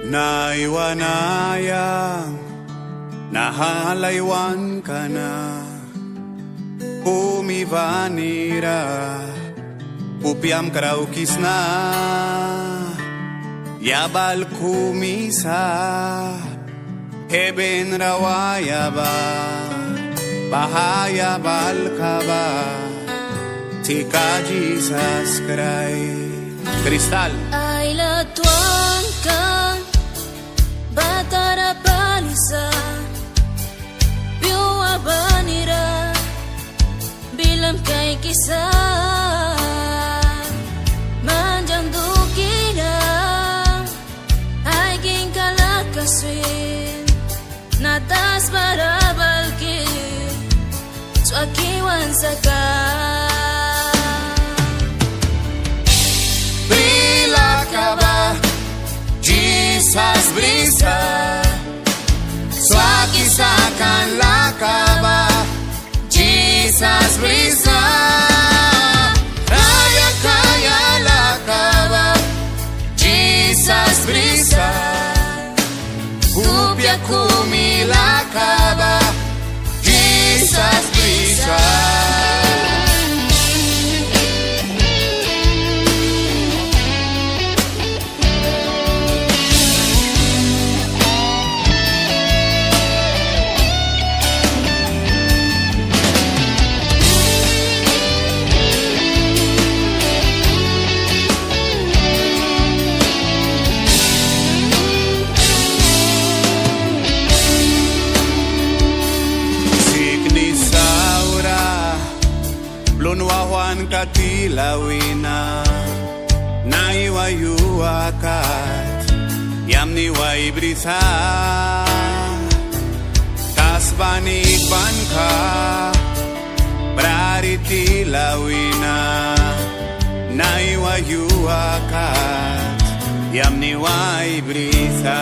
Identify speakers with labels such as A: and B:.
A: Naiwanayang nahalaywan ka na, umivanira upiam karaukis na, yabal kumisa eben rawaya ba, bahaya bal ka ba, tika Jisas kristal.
B: Ay latuan kan batara palisa biwa banira bilam kay kisa manjang dukina ay ging kalakaswin natas para balki suakiwan saka
A: Jisas brisa swaki sakan lahka ba, Jisas brisa kaya kaya lahka ba, Jisas brisa upya kumilaka ba, Jisas brisa. Lunwawan katilawina naiwayuakat yamniway brisa kasbanikban ka braritilawina naiwayuakat yamniway brisa.